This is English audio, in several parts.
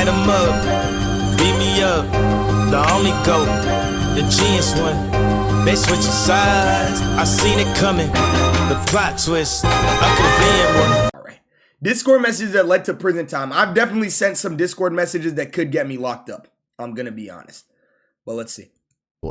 light 'em up, beat me up, the only GOAT, the genius one. They switching sides, I seen it coming, the plot twist, a convenient one. Alright, Discord messages that led to prison time. I've definitely sent some Discord messages that could get me locked up. I'm gonna be honest, but let's see.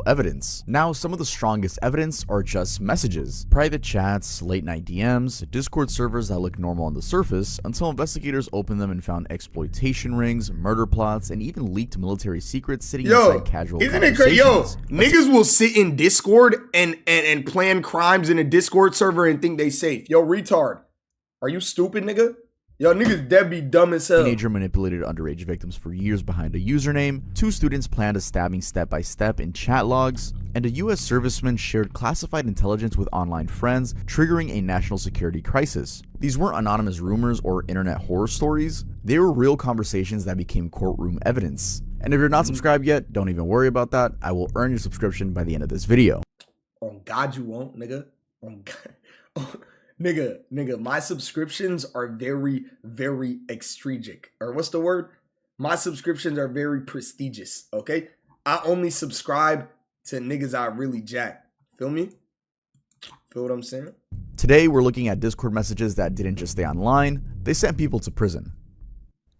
Evidence. Now, some of the strongest evidence are just messages, private chats, late night DMs, Discord servers that look normal on the surface until investigators opened them and found exploitation rings, murder plots, and even leaked military secrets sitting inside casual isn't it crazy? Niggas will sit in Discord and plan crimes in a Discord server and think they safe. Yo, retard. Are you stupid, nigga? Yo, niggas dead be dumb as hell. Teenager manipulated underage victims for years behind a username, 2 students planned a stabbing step by step in chat logs, and a US serviceman shared classified intelligence with online friends, triggering a national security crisis. These weren't anonymous rumors or internet horror stories, they were real conversations that became courtroom evidence. And if you're not subscribed yet, don't even worry about that, I will earn your subscription by the end of this video. Oh God, you won't, nigga. Oh God. Oh. Nigga, my subscriptions are very, very extrinsic. Or what's the word? My subscriptions are very prestigious, okay? I only subscribe to niggas I really jack. Feel me? Feel what I'm saying? Today, we're looking at Discord messages that didn't just stay online, they sent people to prison.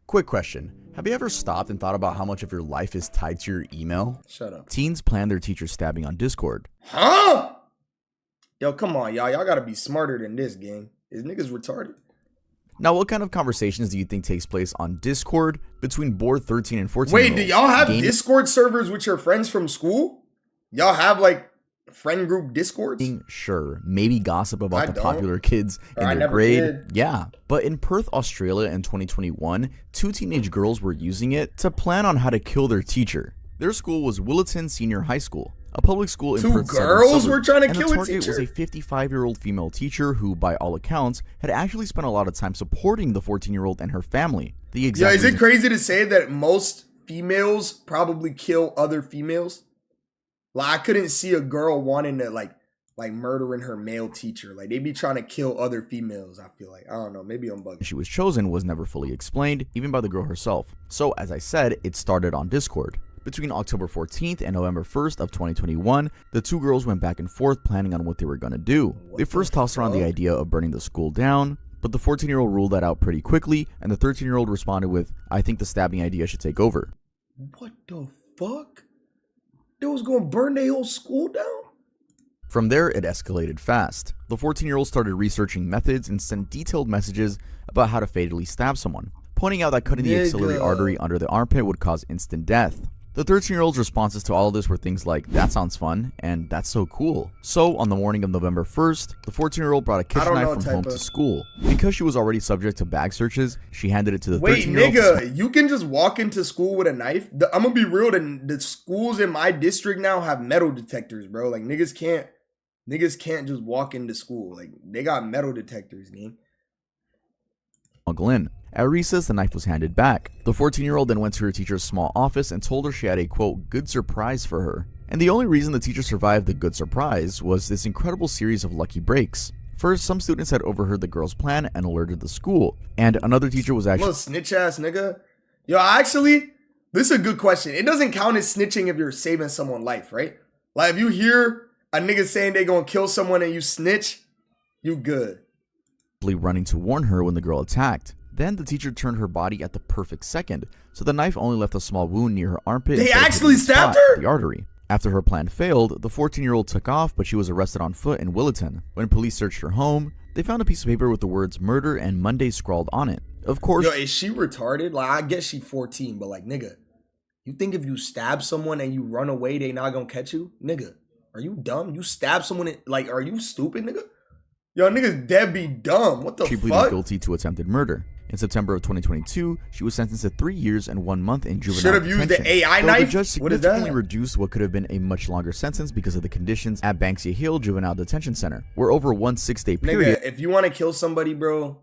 Quick question. Have you ever stopped and thought about how much of your life is tied to your email? Shut up. Teens plan their teacher stabbing on Discord. Huh? Yo, come on, y'all. Y'all gotta be smarter than this, gang. Is niggas retarded? Now, what kind of conversations do you think takes place on Discord between bored 13 and 14 Wait, do y'all have Discord servers with your friends from school? Y'all have, like, friend group Discords? Sure, maybe gossip about the popular kids in their grade. Yeah, but in Perth, Australia in 2021, 2 teenage girls were using it to plan on how to kill their teacher. Their school was Willetton Senior High School, a public school in Perth's southern suburbs. 2 girls were trying to kill a teacher? And the target was a 55-year-old female teacher who, by all accounts, had actually spent a lot of time supporting the 14-year-old and her family. Yeah, is it crazy to say that most females probably kill other females? Like, I couldn't see a girl wanting to, like murdering her male teacher. Like, they be trying to kill other females, I feel like. I don't know, maybe I'm bugging. She was chosen was never fully explained, even by the girl herself. So, as I said, it started on Discord. Between October 14th and November 1st of 2021, the 2 girls went back and forth planning on what they were gonna do. They first tossed around the idea of burning the school down, but the 14-year-old ruled that out pretty quickly, and the 13-year-old responded with, "I think the stabbing idea should take over." What the fuck? They was gonna burn their whole school down? From there, it escalated fast. The 14-year-old started researching methods and sent detailed messages about how to fatally stab someone, pointing out that cutting the axillary artery under the armpit would cause instant death. The 13-year-old's responses to all of this were things like, "That sounds fun," and "That's so cool." So, on the morning of November 1st, the 14-year-old brought a kitchen knife from home to school. Because she was already subject to bag searches, she handed it to the 13-year-old. Wait, nigga, you can just walk into school with a knife? I'm gonna be real, the schools in my district now have metal detectors, bro. Like, niggas can't just walk into school. Like, they got metal detectors, man. In. At recess, the knife was handed back. The 14-year-old then went to her teacher's small office and told her she had a, quote, good surprise for her. And the only reason the teacher survived the good surprise was this incredible series of lucky breaks. First, some students had overheard the girl's plan and alerted the school, and another teacher was actually— little snitch ass nigga. Yo, this is a good question. It doesn't count as snitching if you're saving someone's life, right? Like, if you hear a nigga saying they gonna kill someone and you snitch, you good. Running to warn her when the girl attacked. Then the teacher turned her body at the perfect second, so the knife only left a small wound near her armpit. They actually stabbed her? The artery. After her plan failed, the 14-year-old took off, but she was arrested on foot in Willetton. When police searched her home, they found a piece of paper with the words "murder" and "Monday" scrawled on it. Of course— Yo, is she retarded? Like, I guess she 14, but like, nigga, you think if you stab someone and you run away, they not gonna catch you? Nigga, are you dumb? You stab someone, like, are you stupid, nigga? Yo, niggas dead be dumb. What the fuck? She pleaded guilty to attempted murder. In September of 2022, she was sentenced to 3 years and 1 month in juvenile detention. Should have used the AI knife? The judge significantly reduced what could have been a much longer sentence because of the conditions at Banksia Hill Juvenile Detention Center, where over one 6-day period— Nigga, if you want to kill somebody, bro,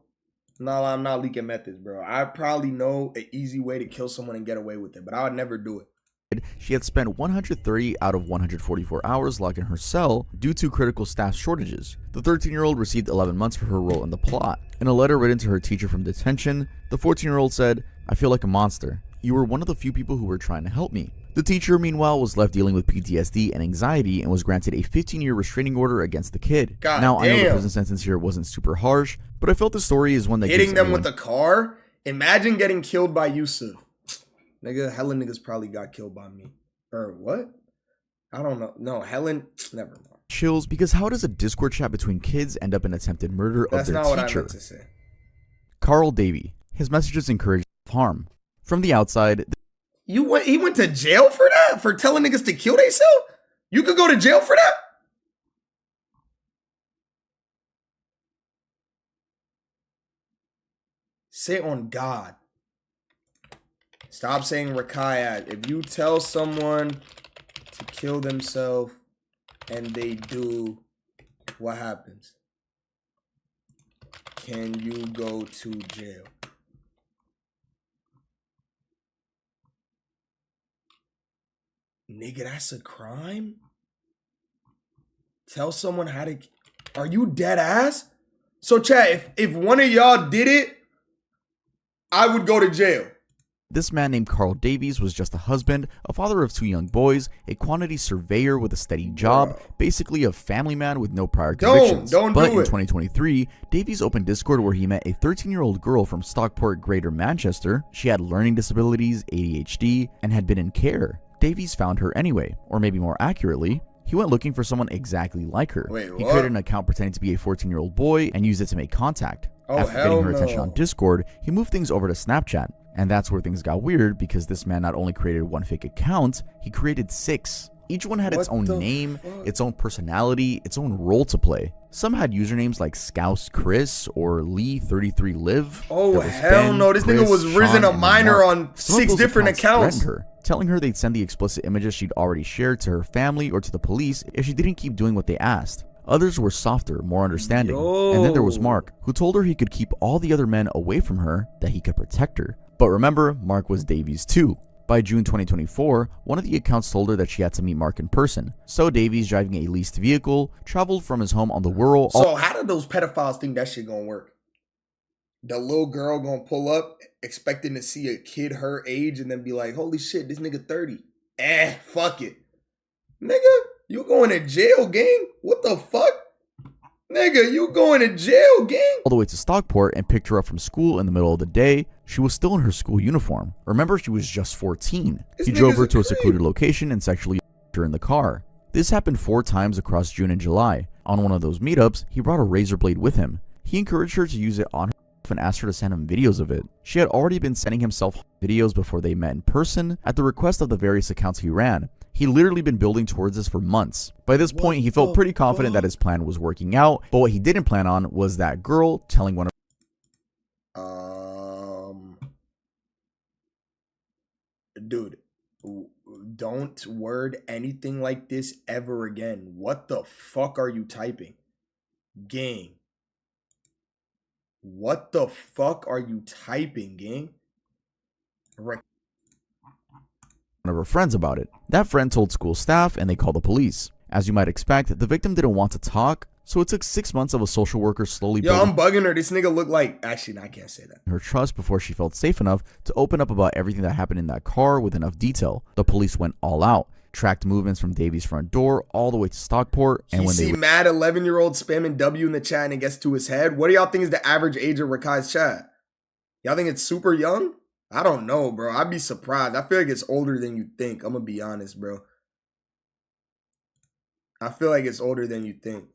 no, I'm not leaking methods, bro. I probably know an easy way to kill someone and get away with it, but I would never do it. she had spent 130 out of 144 hours locked in her cell due to critical staff shortages. The 13-year-old received 11 months for her role in the plot. In a letter written to her teacher from detention, the 14-year-old said, "I feel like a monster. You were one of the few people who were trying to help me." The teacher, meanwhile, was left dealing with PTSD and anxiety and was granted a 15-year restraining order against the kid. God now, damn. I know the prison sentence here wasn't super harsh, but I felt the story is one that Hitting gives them everyone with a car? Imagine getting killed by Yusuf. Nigga, hella niggas probably got killed by me. Or what? I don't know. No, Helen, never mind. chills, because how does a Discord chat between kids end up in attempted murder That's of their not what I teacher? meant to say. Carl Davey. His messages encourage harm. From the outside, He went to jail for that? For telling niggas to kill themselves? You could go to jail for that? Say on God. Stop saying Rakayat. If you tell someone to kill themselves and they do, what happens? Can you go to jail? Nigga, that's a crime? Tell someone how to... Are you dead ass? So chat, if one of y'all did it, I would go to jail. this man named Carl Davies was just a husband, a father of 2 young boys, a quantity surveyor with a steady job, basically a family man with no prior convictions. Don't but do in it. 2023, Davies opened Discord where he met a 13-year-old girl from Stockport, Greater Manchester. She had learning disabilities, ADHD, and had been in care. Davies found her anyway, or maybe more accurately, he went looking for someone exactly like her. Wait, he what? created an account pretending to be a 14-year-old boy and used it to make contact. Oh, After hell getting her attention no. on Discord, he moved things over to Snapchat. And that's where things got weird, because this man not only created 1 fake account, he created 6. Each one had its What own the name, fuck? its own personality, its own role to play. Some had usernames like Scouse Chris or Lee33Live. Oh, There was hell Ben, no. This nigga Chris, was risen Sean, a and minor Mark. on Some of 6 those different accounts. threatened her, telling her they'd send the explicit images she'd already shared to her family or to the police if she didn't keep doing what they asked. Others were softer, more understanding. And then there was Yo. Mark, who told her he could keep all the other men away from her, that he could protect her. But remember, Mark was Davies too. By June 2024, one of the accounts told her that she had to meet Mark in person. So Davies, driving a leased vehicle, traveled from his home on the Wirral. So how did those pedophiles think that shit gonna work? The little girl gonna pull up expecting to see a kid her age and then be like, holy shit, this nigga 30. Fuck it. Nigga, you going to jail, gang? What the fuck? Nigga, you going to jail, gang? all the way to Stockport and picked her up from school in the middle of the day. She was still in her school uniform. Remember, she was just 14. This He drove nigga's her a to a creep. secluded location and sexually assaulted her in the car. This happened 4 times across June and July. On one of those meetups, he brought a razor blade with him. He encouraged her to use it on herself and asked her to send him videos of it. She had already been sending himself videos before they met in person at the request of the various accounts he ran. He'd literally been building towards this for months. By this point, he felt the pretty confident that his plan was working out, but what he didn't plan on was that girl telling one of Dude, don't word anything like this ever again. What the fuck are you typing? Gang. What the fuck are you typing, gang? her friends about it. That friend told school staff and they called the police. As you might expect, the victim didn't want to talk, so it took 6 months of a social worker slowly Yo, building I'm bugging her. This nigga look like... Actually, no, I can't say that. her trust before she felt safe enough to open up about everything that happened in that car with enough detail. The police went all out, tracked movements from Davies' front door all the way to Stockport, and You when see they mad 11-year-old spamming W in the chat and it gets to his head. What do y'all think is the average age of Rakai's chat? Y'all think it's super young? I don't know, bro. I'd be surprised. I feel like it's older than you think. I'm gonna be honest, bro. I feel like it's older than you think.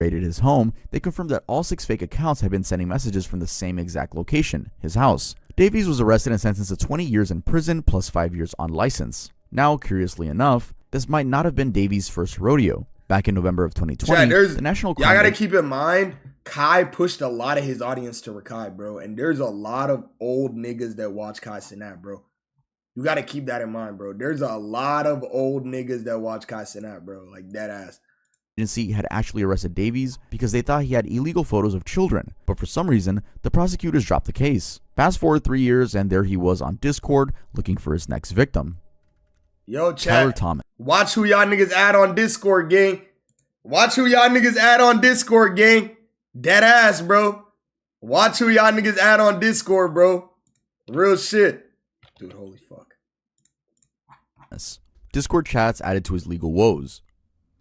raided his home, they confirmed that all 6 fake accounts had been sending messages from the same exact location, his house. Davies was arrested and sentenced to 20 years in prison plus 5 years on license. Now, curiously enough, this might not have been Davies' first rodeo. Back in November of 2020, Chad, the National y'all Crime gotta keep in mind, Kai pushed a lot of his audience to Rakai, bro. And there's a lot of old niggas that watch Kai Cenat, bro. You gotta keep that in mind, bro. There's a lot of old niggas that watch Kai Cenat, bro. Like, dead ass. agency had actually arrested Davies because they thought he had illegal photos of children, but for some reason, the prosecutors dropped the case. Fast forward 3 years and there he was on Discord looking for his next victim. Yo, Tyler chat. Thomas. Watch who y'all niggas add on Discord, gang. Watch who y'all niggas add on Discord, gang. Dead ass, bro. Watch who y'all niggas add on Discord, bro. Real shit. Dude, holy fuck. Discord chats added to his legal woes.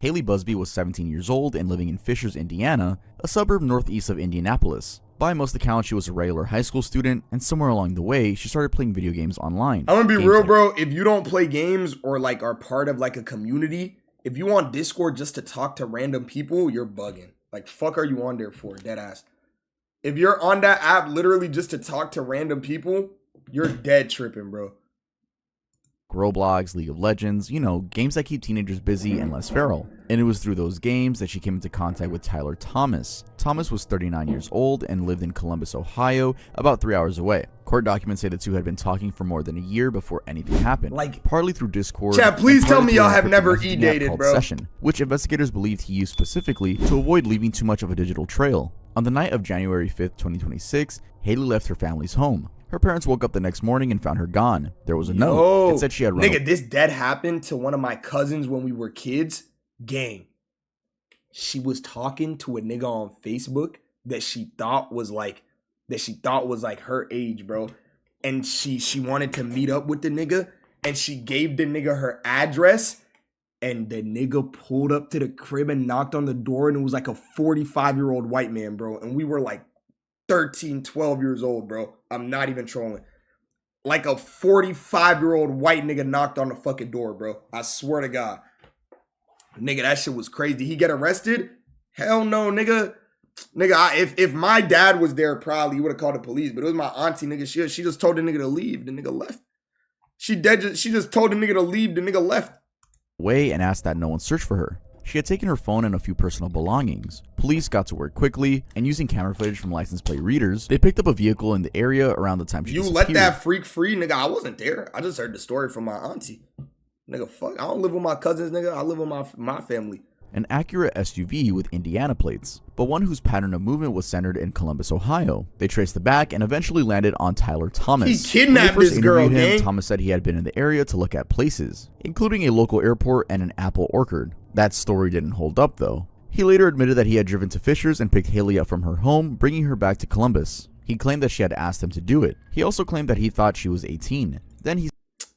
Haley Busby was 17 years old and living in Fishers, Indiana, a suburb northeast of Indianapolis. By most accounts, she was a regular high school student, and somewhere along the way, she started playing video games online. I'm gonna be real, bro. If you don't play games or like are part of like a community, if you on Discord just to talk to random people, you're bugging. Like, fuck are you on there for? Dead ass. If you're on that app literally just to talk to random people, you're dead tripping, bro. Roblox, League of Legends, you know, games that keep teenagers busy and less feral. And it was through those games that she came into contact with Tyler Thomas. Thomas was 39 years old and lived in Columbus, Ohio, about 3 hours away. Court documents say the two had been talking for more than a year before anything happened. Like, partly through Discord. Chat, please tell me y'all have never messaging app e-dated, called bro. Session, which investigators believed he used specifically to avoid leaving too much of a digital trail. On the night of January 5th, 2026, Haley left her family's home. Her parents woke up the next morning and found her gone. There was a note. It said she had run. Nigga, this dead happened to one of my cousins when we were kids. Gang. She was talking to a nigga on Facebook that she thought was like her age, bro. And she wanted to meet up with the nigga, and she gave the nigga her address, and the nigga pulled up to the crib and knocked on the door, and it was like a 45-year-old white man, bro. And we were like 13, 12 years old, bro. I'm not even trolling. Like a 45-year-old white nigga knocked on the fucking door, bro. I swear to God. Nigga, that shit was crazy. He get arrested? Hell no, nigga. Nigga, if my dad was there, probably he would have called the police. But it was my auntie, nigga. She just told the nigga to leave. The nigga left. She just told the nigga to leave. The nigga left. Away and asked that no one search for her. She had taken her phone and a few personal belongings. Police got to work quickly, and using camera footage from license plate readers, they picked up a vehicle in the area around the time she disappeared. You let that freak free, nigga. I wasn't there. I just heard the story from my auntie. Nigga, fuck. I don't live with my cousins, nigga. I live with my family. An Acura SUV with Indiana plates, but one whose pattern of movement was centered in Columbus, Ohio. They traced the back and eventually landed on Tyler Thomas. He kidnapped this girl, gang. Thomas said he had been in the area to look at places, including a local airport and an apple orchard. That story didn't hold up, though. He later admitted that he had driven to Fishers and picked Haley up from her home, bringing her back to Columbus. He claimed that she had asked him to do it. He also claimed that he thought she was 18. Then he...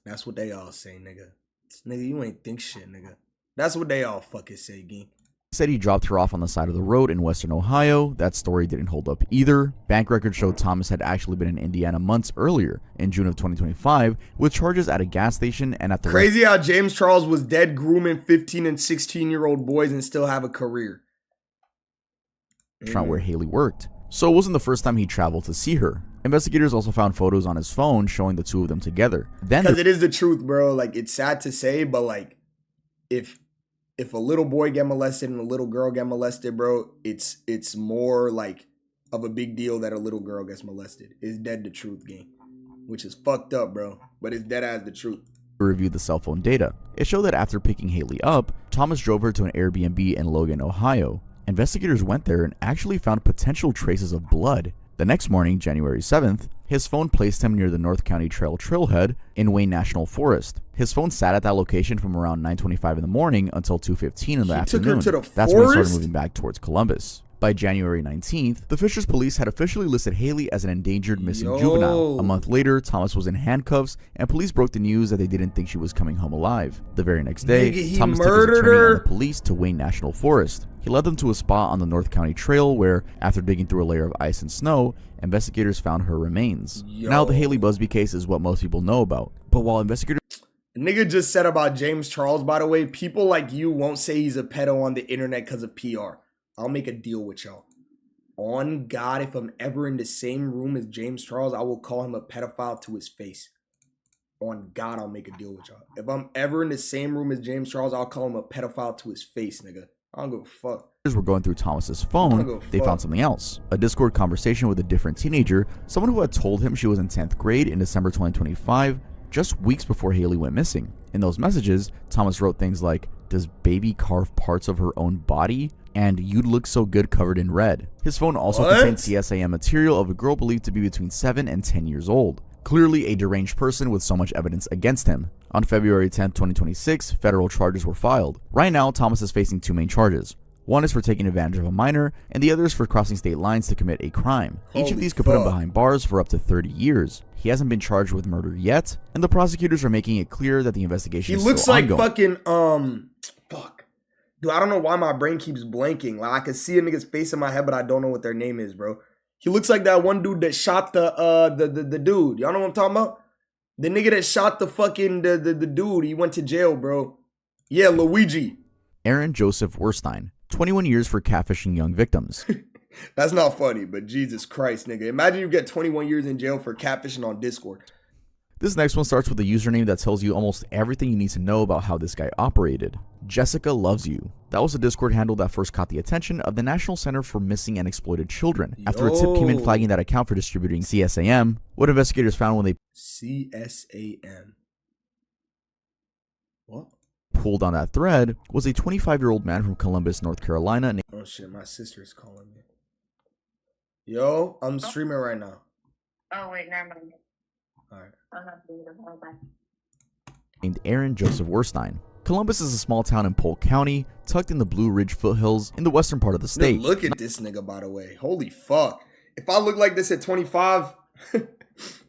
That's what they all say, nigga. Nigga, you ain't think shit, nigga. That's what they all fucking say, gang. Said he dropped her off on the side of the road in western Ohio. That story didn't hold up either. Bank records showed Thomas had actually been in Indiana months earlier, in June of 2025, with charges at a gas station and at the... Crazy how James Charles was dead grooming 15 and 16-year-old boys and still have a career. Restaurant where Haley worked. So it wasn't the first time he traveled to see her. Investigators also found photos on his phone showing the two of them together. Because it is the truth, bro. Like, it's sad to say, but like, if a little boy get molested and a little girl get molested, bro, it's more like of a big deal that a little girl gets molested. It's dead the truth, gang. Which is fucked up, bro. But it's dead as the truth. Reviewed the cell phone data. It showed that after picking Haley up, Thomas drove her to an Airbnb in Logan, Ohio. Investigators went there and actually found potential traces of blood. The next morning, January 7th, his phone placed him near the North County Trail trailhead in Wayne National Forest. His phone sat at that location from around 9:25 in the morning until 2:15 in the afternoon. Took her to the That's when he forest? started moving back towards Columbus. By January 19th, the Fishers police had officially listed Haley as an endangered missing juvenile. A month later, Thomas was in handcuffs, and police broke the news that they didn't think she was coming home alive. The very next day, Thomas took his attorney and the police to Wayne National Forest. He led them to a spot on the North County Trail where, after digging through a layer of ice and snow, investigators found her remains. Now, the Haley Busby case is what most people know about, but while investigators... Nigga just said about James Charles, by the way, people like you won't say he's a pedo on the internet because of PR. I'll make a deal with y'all. On God, if I'm ever in the same room as James Charles, I will call him a pedophile to his face. On God, I'll make a deal with y'all. If I'm ever in the same room as James Charles, I'll call him a pedophile to his face, nigga. I don't give a fuck. Were going through Thomas's phone, they found something else. A Discord conversation with a different teenager, someone who had told him she was in 10th grade in December 2025, just weeks before Haley went missing. In those messages, Thomas wrote things like, "Does baby carve parts of her own body?" and "You'd look so good covered in red." His phone also contained CSAM material of a girl believed to be between 7 and 10 years old. Clearly a deranged person with so much evidence against him. On February 10, 2026, federal charges were filed. Right now, Thomas is facing two main charges. One is for taking advantage of a minor, and the other is for crossing state lines to commit a crime. Each of these could put him behind bars for up to 30 years. He hasn't been charged with murder yet, and the prosecutors are making it clear that the investigation is still ongoing. He looks like fucking, fuck. Dude, I don't know why my brain keeps blanking. Like, I can see a nigga's face in my head, but I don't know what their name is, bro. He looks like that one dude that shot the dude. Y'all know what I'm talking about? The nigga that shot the fucking, the dude. He went to jail, bro. Yeah, Luigi. Aaron Joseph Werstein. 21 years for catfishing young victims. That's not funny, but Jesus Christ, nigga. Imagine you get 21 years in jail for catfishing on Discord. This next one starts with a username that tells you almost everything you need to know about how this guy operated. Jessica Loves You. That was a Discord handle that first caught the attention of the National Center for Missing and Exploited Children. After a tip came in flagging that account for distributing CSAM, what investigators found when they CSAM. What? pulled on that thread was a 25-year-old man from Columbus, North Carolina. Oh shit, my sister is calling me. Yo, I'm streaming right now. Oh wait, never mind. Alright. I'll have to do it. Named Aaron Joseph Werstein. Columbus is a small town in Polk County, tucked in the Blue Ridge foothills in the western part of the state. Dude, look at this nigga, by the way. Holy fuck. If I look like this at 25,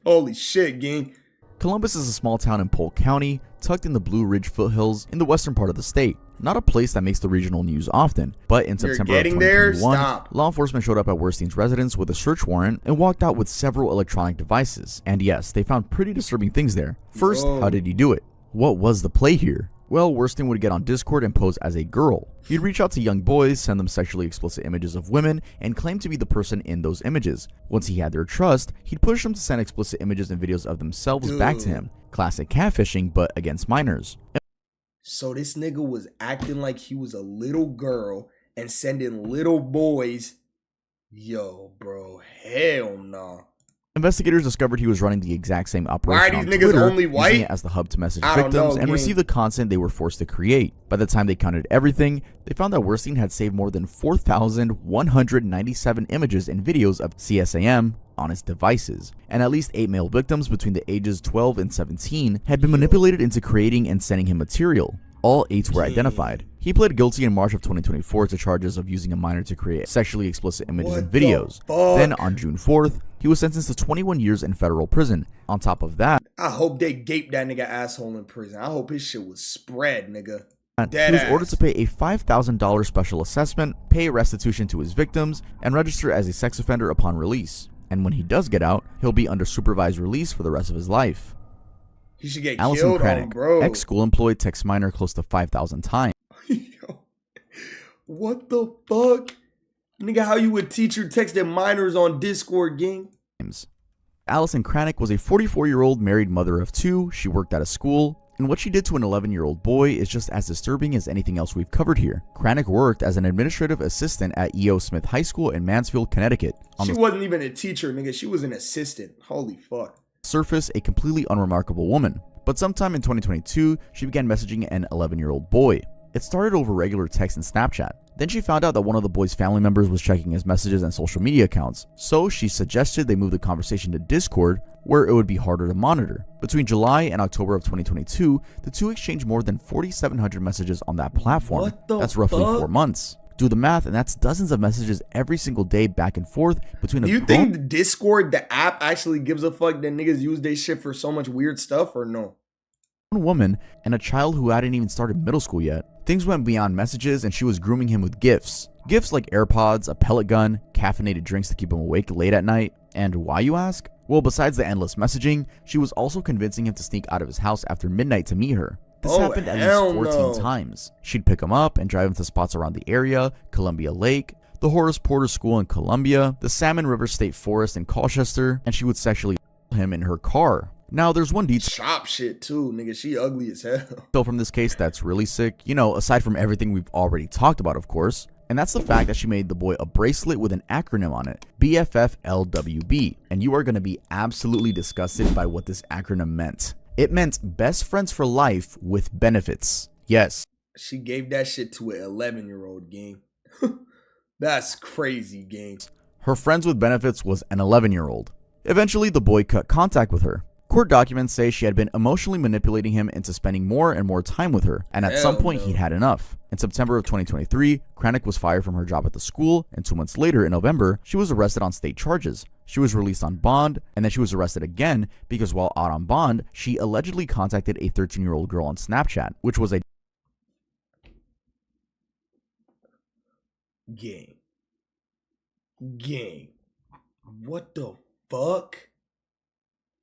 holy shit, gang. Columbus is a small town in Polk County, tucked in the Blue Ridge foothills in the western part of the state. Not a place that makes the regional news often, but in September of 2021, law enforcement showed up at Werstein's residence with a search warrant and walked out with several electronic devices. And yes, they found pretty disturbing things there. First, how did he do it? What was the play here? Well, Werstein would get on Discord and pose as a girl. He'd reach out to young boys, send them sexually explicit images of women, and claim to be the person in those images. Once he had their trust, he'd push them to send explicit images and videos of themselves back to him. Classic catfishing, but against minors. So this nigga was acting like he was a little girl and sending little boys. Yo, bro, hell no. Investigators discovered he was running the exact same operation Why are on these Twitter, niggas only white? using it as the hub to message victims and receive the content they were forced to create. By the time they counted everything, they found that Werstein had saved more than 4,197 images and videos of CSAM on his devices, and at least 8 male victims between the ages 12 and 17 had been manipulated into creating and sending him material. All 8 were identified. He pled guilty in March of 2024 to charges of using a minor to create sexually explicit images and videos. Then on June 4th, he was sentenced to 21 years in federal prison. On top of that, I hope they gape that nigga asshole in prison. I hope his shit was spread, nigga. He was ordered to pay a $5,000 special assessment, pay restitution to his victims, and register as a sex offender upon release. And when he does get out, he'll be under supervised release for the rest of his life. He should get Allison killed Kranick, on, bro. ex-school employee, texts minor close to 5,000 times. Yo, what the fuck? Nigga, how you a teacher texting minors on Discord, gang? Allison Kranick was a 44-year-old married mother of 2. She worked at a school, and what she did to an 11-year-old boy is just as disturbing as anything else we've covered here. Kranick worked as an administrative assistant at E.O. Smith High School in Mansfield, Connecticut. She wasn't even a teacher, nigga. She was an assistant. Holy fuck. Surface, a completely unremarkable woman. But sometime in 2022, she began messaging an 11-year-old boy. It started over regular text and Snapchat. Then she found out that one of the boy's family members was checking his messages and social media accounts, so she suggested they move the conversation to Discord, where it would be harder to monitor. Between July and October of 2022, the two exchanged more than 4,700 messages on that platform. That's roughly 4 months. Do the math, and that's dozens of messages every single day back and forth between a Do you think the Discord, the app, actually gives a fuck that niggas use their shit for so much weird stuff, or no? Woman and a child who hadn't even started middle school yet. Things went beyond messages, and she was grooming him with gifts. Gifts like AirPods, a pellet gun, caffeinated drinks to keep him awake late at night. And why, you ask? Well, besides the endless messaging, she was also convincing him to sneak out of his house after midnight to meet her. This happened at least 14 times. She'd pick him up and drive him to spots around the area: Columbia Lake, the Horace Porter School in Columbia, the Salmon River State Forest in Colchester, and she would sexually him in her car. Now, there's one detail Chop shit too, nigga. She ugly as hell. from this case that's really sick, aside from everything we've already talked about, of course, and that's the fact that she made the boy a bracelet with an acronym on it, BFFLWB, and you are going to be absolutely disgusted by what this acronym meant. It meant best friends for life with benefits. Yes. She gave that shit to an 11-year-old, gang. That's crazy, gang. Her friends with benefits was an 11-year-old. Eventually, the boy cut contact with her. Court documents say she had been emotionally manipulating him into spending more and more time with her, and at some point he'd had enough. In September of 2023, Kranick was fired from her job at the school, and 2 months later, in November, she was arrested on state charges. She was released on bond, and then she was arrested again because while out on bond, she allegedly contacted a 13-year-old girl on Snapchat, which was a Gang. What the fuck?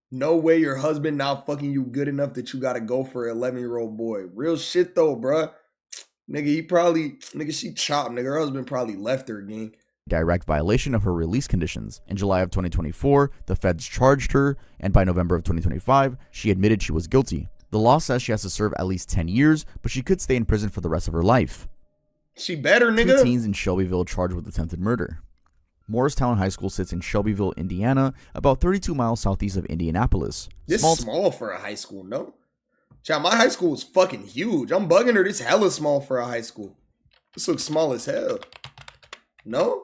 No way your husband not fucking you good enough that you gotta go for an 11-year-old boy. Real shit though, bruh. Nigga, she chopped, nigga. Her husband probably left her, gang. direct violation of her release conditions. In July of 2024, the feds charged her, and by November of 2025, she admitted she was guilty. The law says she has to serve at least 10 years, but she could stay in prison for the rest of her life. She better, nigga. 2 teens in Shelbyville charged with attempted murder. Morristown High School sits in Shelbyville, Indiana, about 32 miles southeast of Indianapolis. This is small for a high school, no? Child, my high school is fucking huge. I'm bugging her. This hella small for a high school. This looks small as hell. No?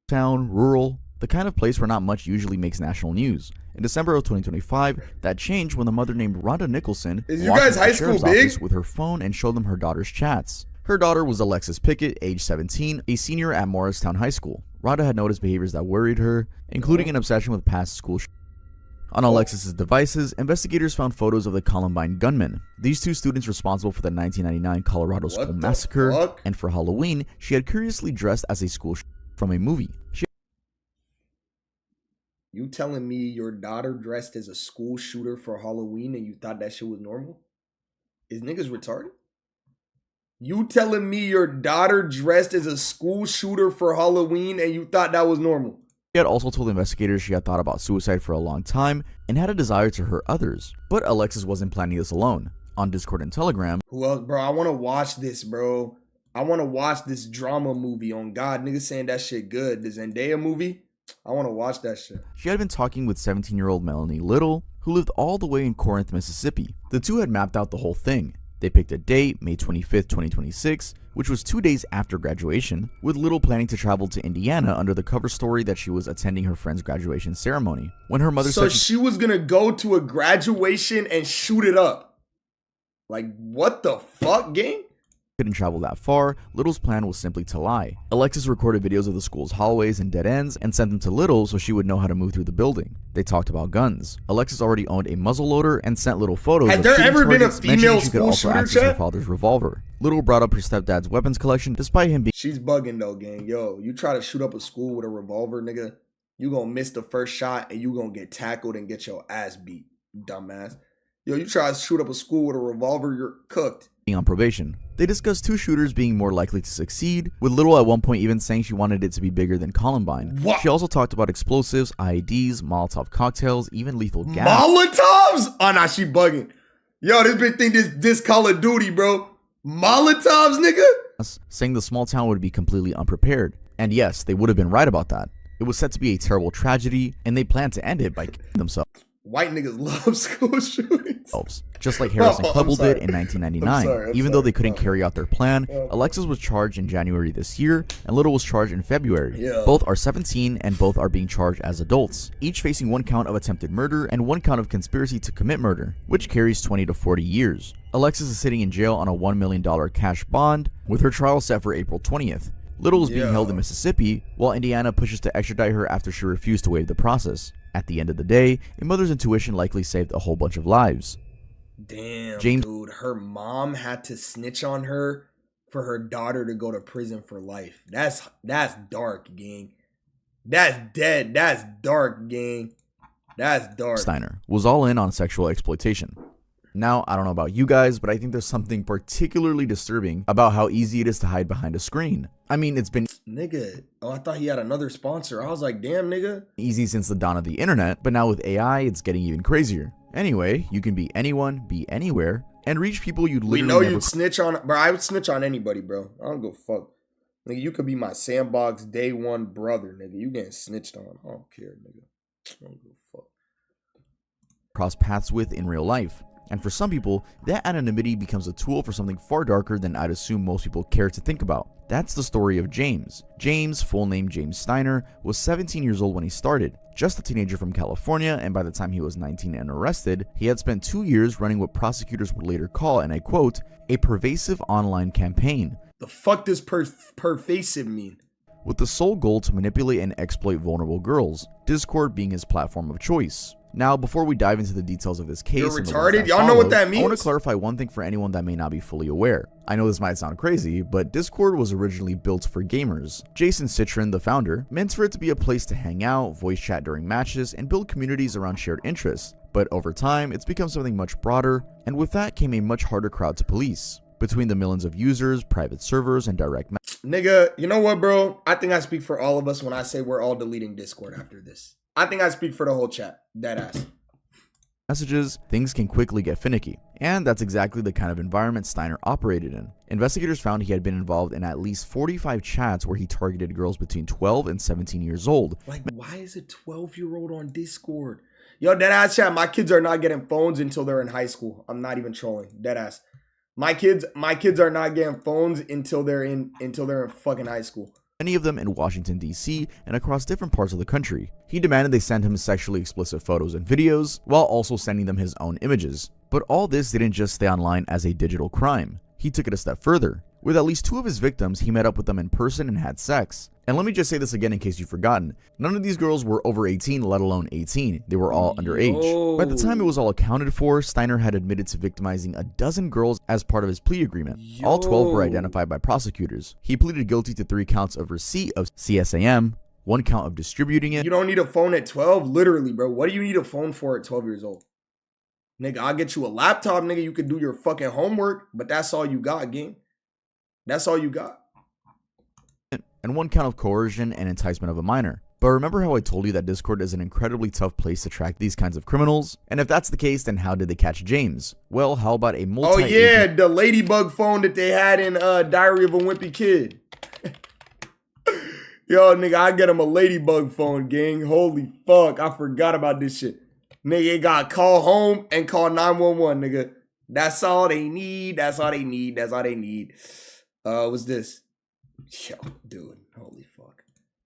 Town, rural, the kind of place where not much usually makes national news. In December of 2025, that changed when a mother named Rhonda Nicholson Is you walked guys into high the school sheriff's big? office with her phone and showed them her daughter's chats. Her daughter was Alexis Pickett, age 17, a senior at Morristown High School. Rhonda had noticed behaviors that worried her, including an obsession with past school On Alexis's devices, investigators found photos of the Columbine gunmen. These two students responsible for the 1999 Colorado school massacre, fuck? and for Halloween, she had curiously dressed as a school from a movie. You telling me your daughter dressed as a school shooter for Halloween and you thought that shit was normal? Is niggas retarded? You telling me your daughter dressed as a school shooter for Halloween and you thought that was normal? She had also told investigators she had thought about suicide for a long time and had a desire to hurt others. But Alexis wasn't planning this alone. On Discord and Telegram, Who else? Bro, I want to watch this, bro. I want to watch this drama movie on God. Niggas saying that shit good. The Zendaya movie? I want to watch that shit. she had been talking with 17-year-old Melanie Little, who lived all the way in Corinth, Mississippi. The two had mapped out the whole thing. They picked a date, May 25th, 2026, which was 2 days after graduation, with Little planning to travel to Indiana under the cover story that she was attending her friend's graduation ceremony. When her mother So said she was going to go to a graduation and shoot it up. Like, what the fuck, gang? couldn't travel that far, Little's plan was simply to lie. Alexis recorded videos of the school's hallways and dead ends and sent them to Little so she would know how to move through the building. They talked about guns. Alexis already owned a muzzleloader and sent Little photos Has of there shooting ever been a targets, female mentioning she could school also shooter, access her chat? father's revolver. Little brought up her stepdad's weapons collection despite him being She's bugging though, gang. Yo, you try to shoot up a school with a revolver, nigga, you gonna miss the first shot and you gonna get tackled and get your ass beat, dumbass. Yo, you try to shoot up a school with a revolver, you're cooked. on probation. They discussed two shooters being more likely to succeed, with Little at one point even saying she wanted it to be bigger than Columbine. What? She also talked about explosives, IEDs, Molotov cocktails, even lethal gas. Molotovs? Oh, nah, she bugging. Yo, this bitch think this Call of Duty, bro. Molotovs, nigga? Saying the small town would be completely unprepared. And yes, they would have been right about that. It was set to be a terrible tragedy, and they planned to end it by killing themselves. White niggas love school shootings. Just like Harris and I'm Klebel sorry. did in 1999. I'm Even though they couldn't carry out their plan, Oh. Alexis was charged in January this year, and Little was charged in February. Yeah. Both are 17, and both are being charged as adults, each facing 1 count of attempted murder and 1 count of conspiracy to commit murder, which carries 20 to 40 years. Alexis is sitting in jail on a $1 million cash bond, with her trial set for April 20th. Little is being held in Mississippi, while Indiana pushes to extradite her after she refused to waive the process. At the end of the day, a mother's intuition likely saved a whole bunch of lives. Damn, James- dude. Her mom had to snitch on her for her daughter to go to prison for life. That's dark, gang. That's dead. That's dark, gang. That's dark. Steiner was all in on sexual exploitation. Now, I don't know about you guys, but I think there's something particularly disturbing about how easy it is to hide behind a screen. I mean, it's been Nigga. Oh, I thought he had another sponsor. I was like, damn, nigga. easy since the dawn of the internet, but now with AI, it's getting even crazier. Anyway, you can be anyone, be anywhere, and reach people you'd We literally know never you'd snitch on, bro. I would snitch on anybody, bro. I don't go fuck. Nigga, you could be my sandbox day one brother, nigga. You getting snitched on. I don't care, nigga. I don't go fuck. cross paths with in real life. And for some people, that anonymity becomes a tool for something far darker than I'd assume most people care to think about. That's the story of James. James, full name James Steiner, was 17 years old when he started, just a teenager from California, and by the time he was 19 and arrested, he had spent 2 years running what prosecutors would later call, and I quote, a pervasive online campaign. The fuck does pervasive mean? With the sole goal to manipulate and exploit vulnerable girls, Discord being his platform of choice. Now, before we dive into the details of this case, You're and the retarded? ones Y'all know what followed, that means? I want to clarify one thing for anyone that may not be fully aware. I know this might sound crazy, but Discord was originally built for gamers. Jason Citrin, the founder, meant for it to be a place to hang out, voice chat during matches, and build communities around shared interests. But over time, it's become something much broader, and with that came a much harder crowd to police. Between the millions of users, private servers, and direct Nigga, you know what, bro? I think I speak for all of us when I say we're all deleting Discord after this. I think I speak for the whole chat. Deadass. messages, things can quickly get finicky. And that's exactly the kind of environment Steiner operated in. Investigators found he had been involved in at least 45 chats where he targeted girls between 12 and 17 years old. Like, why is a 12-year-old on Discord? Yo, deadass chat, my kids are not getting phones until they're in high school. I'm not even trolling. Deadass. My kids are not getting phones until they're in fucking high school. Many of them in Washington, D.C., and across different parts of the country. He demanded they send him sexually explicit photos and videos, while also sending them his own images. But all this didn't just stay online as a digital crime. He took it a step further. With at least 2 of his victims, he met up with them in person and had sex. And let me just say this again in case you've forgotten. None of these girls were over 18, let alone 18. They were all underage. By the time it was all accounted for, Steiner had admitted to victimizing a dozen girls as part of his plea agreement. All 12 were identified by prosecutors. He pleaded guilty to 3 counts of receipt of CSAM, 1 count of distributing it. You don't need a phone at 12? Literally, bro. What do you need a phone for at 12 years old? Nigga, I'll get you a laptop, nigga. You could do your fucking homework, but that's all you got, gang. That's all you got. And 1 count of coercion and enticement of a minor. But remember how I told you that Discord is an incredibly tough place to track these kinds of criminals? And if that's the case, then how did they catch James? Well, how about a Oh yeah, the ladybug phone that they had in Diary of a Wimpy Kid. Yo, nigga, I get him a ladybug phone, gang. Holy fuck, I forgot about this shit. Nigga, got call home and call 911, nigga. That's all they need. That's all they need. That's all they need. What's this? Yo, dude, holy fuck.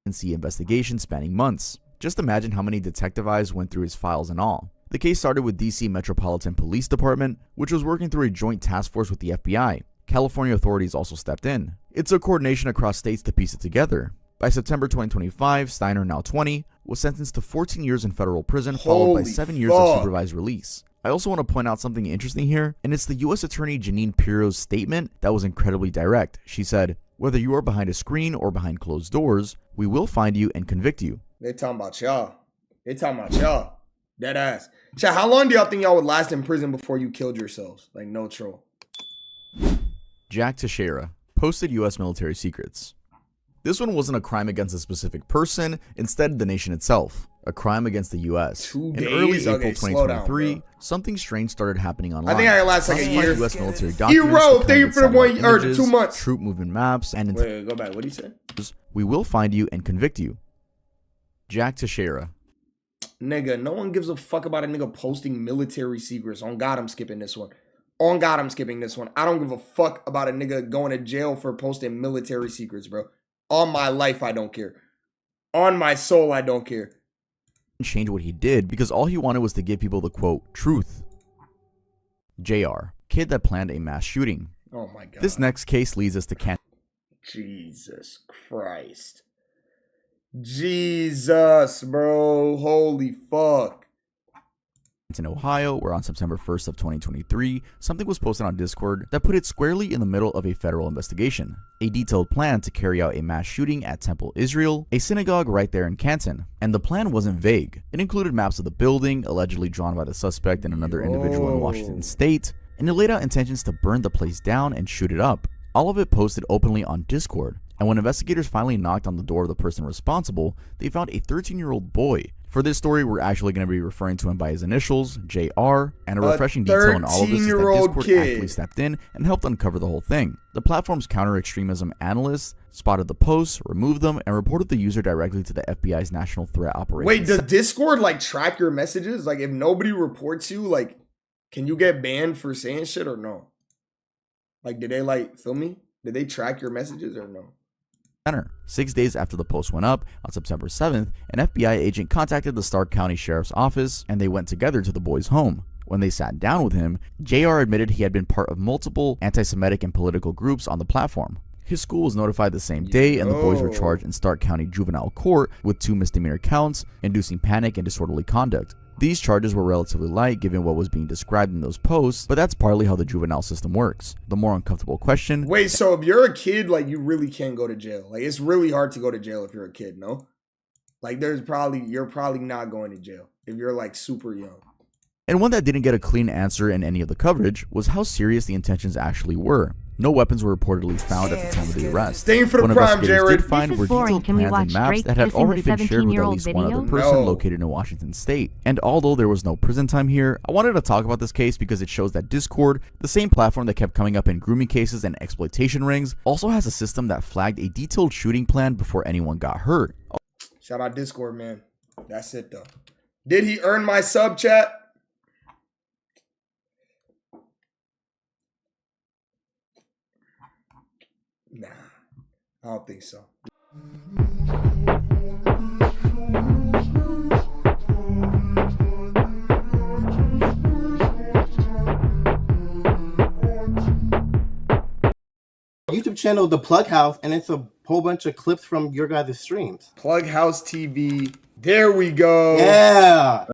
Investigation spanning months. Just imagine how many detective eyes went through his files and all. The case started with DC Metropolitan Police Department, which was working through a joint task force with the FBI. California authorities also stepped in. It took coordination across states to piece it together. By September 2025, Steiner, now 20, was sentenced to 14 years in federal prison, followed by 7 years of supervised release. I also want to point out something interesting here, and it's the U.S. Attorney Janine Pirro's statement that was incredibly direct. She said, "Whether you are behind a screen or behind closed doors, we will find you and convict you." They talking about y'all. They talking about y'all. Dead ass. Chat, how long do y'all think y'all would last in prison before you killed yourselves? Like, no troll. Jack Teixeira posted U.S. military secrets. This one wasn't a crime against a specific person, instead the nation itself. A crime against the U.S. 2 In days? early April Okay, slow down, 2023, bro. something strange started happening online. I think I last like a Classified year. U.S. military Hero, documents thank you for the depicted 1 or images, 2 months. troop movement maps, and Wait, go back. What did he say? we will find you and convict you. Jack Teixeira. Nigga, no one gives a fuck about a nigga posting military secrets. On God, I'm skipping this one. On God, I'm skipping this one. I don't give a fuck about a nigga going to jail for posting military secrets, bro. On my life, I don't care. On my soul, I don't care. Change what he did because all he wanted was to give people the quote, truth. JR, kid that planned a mass shooting. Oh my God. This next case leads us to Jesus Christ. Jesus, bro. Holy fuck. in Ohio, where on September 1st of 2023, something was posted on Discord that put it squarely in the middle of a federal investigation. A detailed plan to carry out a mass shooting at Temple Israel, a synagogue right there in Canton. And the plan wasn't vague. It included maps of the building, allegedly drawn by the suspect and another individual in Washington state, and it laid out intentions to burn the place down and shoot it up. All of it posted openly on Discord. And when investigators finally knocked on the door of the person responsible, they found a 13-year-old boy. For this story, we're actually going to be referring to him by his initials, JR, and a refreshing detail in all of this is that Discord actually stepped in and helped uncover the whole thing. The platform's counter-extremism analysts spotted the posts, removed them, and reported the user directly to the FBI's National Threat Operations. Wait, does Discord like track your messages? Like if nobody reports you, like Can you get banned for saying shit or no? Like, did they like feel me? Did they track your messages or no? 6 days after the post went up, on September 7th, an FBI agent contacted the Stark County Sheriff's Office, and they went together to the boy's home. When they sat down with him, JR admitted he had been part of multiple anti-Semitic and political groups on the platform. His school was notified the same day, and the boys were charged in Stark County Juvenile Court with 2 misdemeanor counts, inducing panic and disorderly conduct. These charges were relatively light given what was being described in those posts, but that's partly how the juvenile system works. The more uncomfortable question... Wait, so if you're a kid, like, you really can't go to jail. Like, it's really hard to go to jail if you're a kid, no? Like, you're probably not going to jail if you're, like, super young. And one that didn't get a clean answer in any of the coverage was how serious the intentions actually were. No weapons were reportedly found at the time of the arrest. Staying for the What prime, investigators Jared. did find were detailed plans and maps that had already been shared with at least one other person located in Washington state. And although there was no prison time here, I wanted to talk about this case because it shows that Discord, the same platform that kept coming up in grooming cases and exploitation rings, also has a system that flagged a detailed shooting plan before anyone got hurt. Shout out Discord, man. That's it, though. Did he earn my sub, chat? Nah, I don't think so. YouTube channel, The Plug House, and it's a whole bunch of clips from your guys' streams. Plug House TV. There we go. Yeah.